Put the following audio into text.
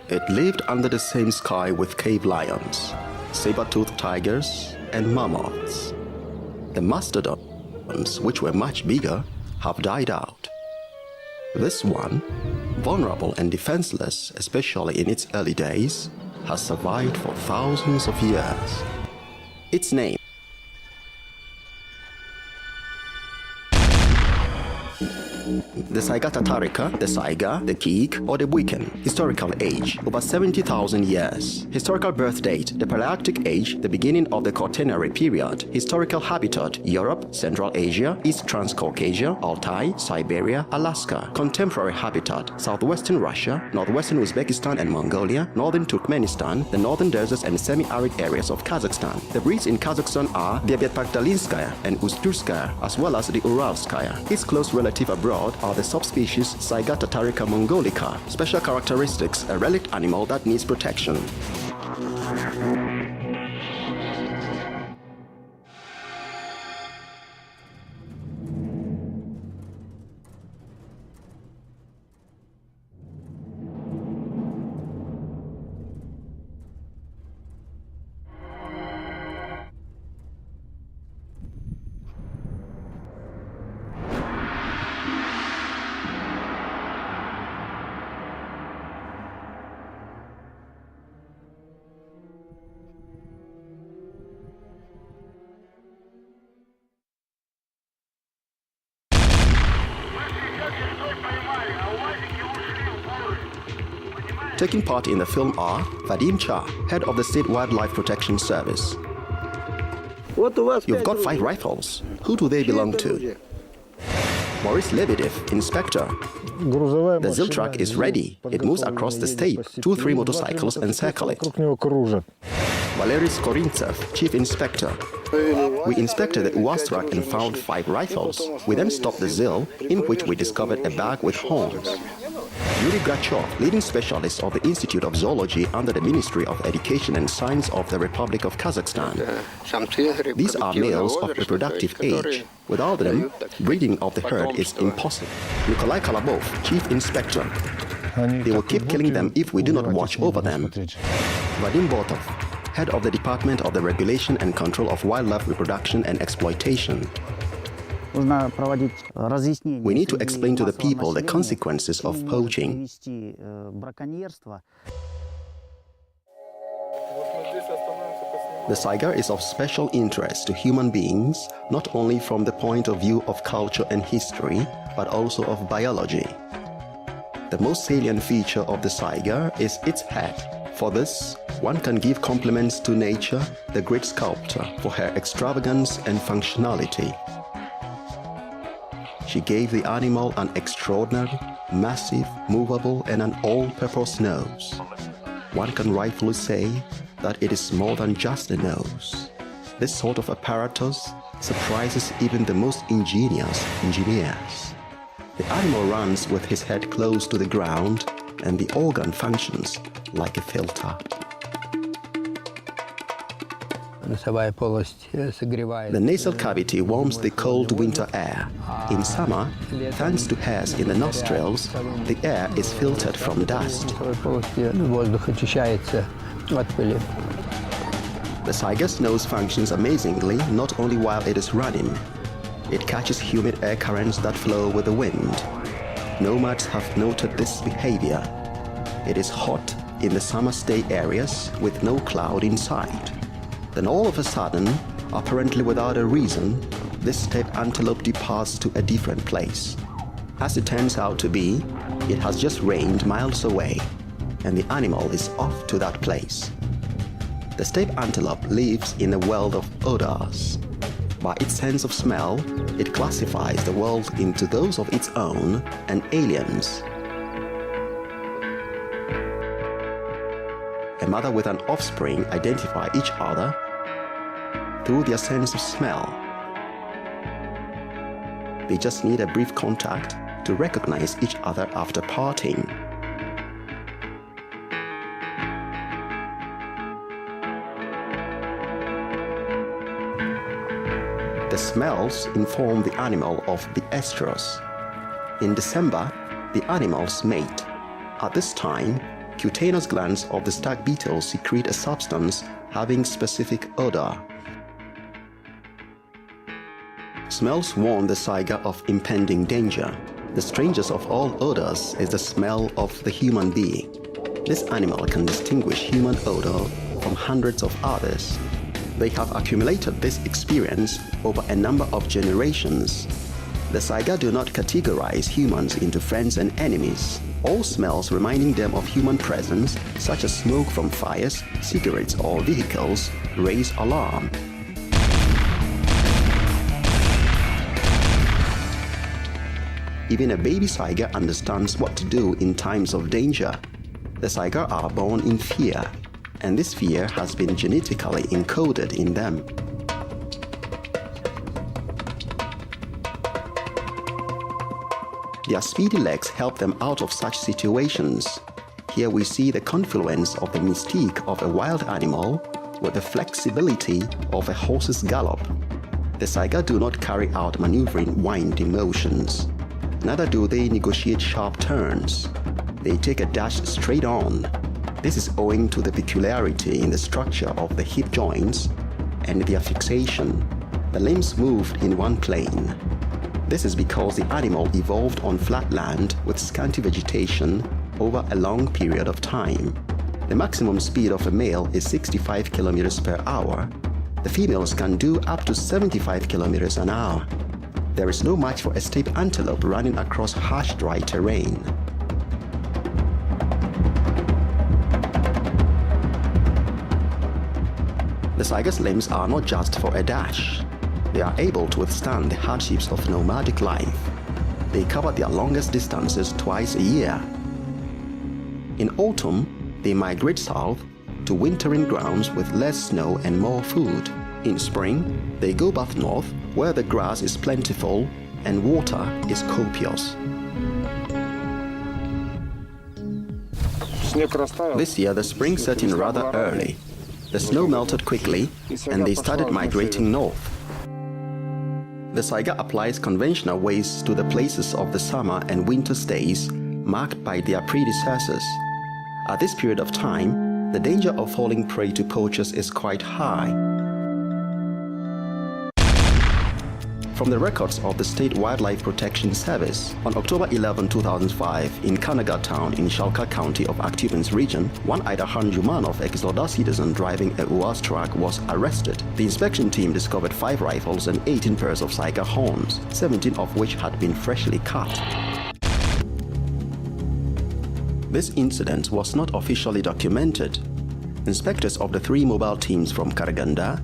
It lived under the same sky with cave lions, saber-toothed tigers, and mammoths. The mastodons, which were much bigger, have died out. This one, vulnerable and defenseless, especially in its early days, has survived for thousands of years. Its name the Saiga-Tatarika, the Saiga, the Keeg, or the Buiken. Historical age, over 70,000 years. Historical birth date, the Palearctic age, the beginning of the Quaternary period. Historical habitat, Europe, Central Asia, East Transcaucasia, Altai, Siberia, Alaska. Contemporary habitat, southwestern Russia, northwestern Uzbekistan and Mongolia, northern Turkmenistan, the northern deserts and semi-arid areas of Kazakhstan. The breeds in Kazakhstan are Biabetpaktalinskaya and Usturskaya, as well as the Uralskaya. Its close relative abroad are the subspecies Saiga-Tatarika mongolica. Special characteristics, a relict animal that needs protection. Taking part in the film are Vadim Cha, head of the State Wildlife Protection Service. You've got 5 rifles. Who do they belong to? Maurice Lebedev, inspector. The ZIL truck is ready. It moves across the steppe. 2-3 motorcycles encircle it. Valeris Korintsev, chief inspector. We inspected the UAZ truck and found 5 rifles. We then stopped the ZIL, in which we discovered a bag with horns. Yuri Grachov, leading specialist of the Institute of Zoology under the Ministry of Education and Science of the Republic of Kazakhstan. These are males of reproductive age. Without them, breeding of the herd is impossible. Nikolai Kalabov, chief inspector. They will keep killing them if we do not watch over them. Vadim Botov, head of the Department of the Regulation and Control of Wildlife Reproduction and Exploitation. We need to explain to the people the consequences of poaching. The Saiga is of special interest to human beings, not only from the point of view of culture and history, but also of biology. The most salient feature of the Saiga is its head. For this, one can give compliments to nature, the great sculptor, for her extravagance and functionality. She gave the animal an extraordinary, massive, movable, and an all-purpose nose. One can rightfully say that it is more than just a nose. This sort of apparatus surprises even the most ingenious engineers. The animal runs with his head close to the ground, and the organ functions like a filter. The nasal cavity warms the cold winter air. In summer, thanks to hairs in the nostrils, the air is filtered from dust. The Saiga's nose functions amazingly not only while it is running. It catches humid air currents that flow with the wind. Nomads have noted this behavior. It is hot in the summer stay areas with no cloud in sight. Then all of a sudden, apparently without a reason, this steppe antelope departs to a different place. As it turns out to be, it has just rained miles away, and the animal is off to that place. The steppe antelope lives in a world of odors. By its sense of smell, it classifies the world into those of its own and aliens. A mother with an offspring identify each other through their sense of smell. They just need a brief contact to recognize each other after parting. The smells inform the animal of the estrus. In December, the animals mate. At this time, cutaneous glands of the stag beetle secrete a substance having specific odor. Smells warn the saiga of impending danger. The strangest of all odors is the smell of the human being. This animal can distinguish human odor from hundreds of others. They have accumulated this experience over a number of generations. The saiga do not categorize humans into friends and enemies. All smells reminding them of human presence, such as smoke from fires, cigarettes, or vehicles, raise alarm. Even a baby saiga understands what to do in times of danger. The saiga are born in fear, and this fear has been genetically encoded in them. Their speedy legs help them out of such situations. Here we see the confluence of the mystique of a wild animal with the flexibility of a horse's gallop. The saiga do not carry out maneuvering winding motions. Neither do they negotiate sharp turns. They take a dash straight on. This is owing to the peculiarity in the structure of the hip joints and their fixation. The limbs moved in one plane. This is because the animal evolved on flat land with scanty vegetation over a long period of time. The maximum speed of a male is 65 km per hour. The females can do up to 75 km an hour. There is no match for a steppe antelope running across harsh, dry terrain. The saiga's limbs are not just for a dash. They are able to withstand the hardships of nomadic life. They cover their longest distances twice a year. In autumn, they migrate south to wintering grounds with less snow and more food. In spring, they go back north, where the grass is plentiful and water is copious. This year, the spring set in rather early. The snow melted quickly, and they started migrating north. The saiga applies conventional ways to the places of the summer and winter stays marked by their predecessors. At this period of time, the danger of falling prey to poachers is quite high. From the records of the State Wildlife Protection Service, on October 11, 2005, in Kanaga town in Shalka County of Actubens region, one Idahan Jumanov ex-Lodar citizen driving a UAZ truck was arrested. The inspection team discovered 5 rifles and 18 pairs of saiga horns, 17 of which had been freshly cut. This incident was not officially documented. Inspectors of the 3 mobile teams from Karaganda,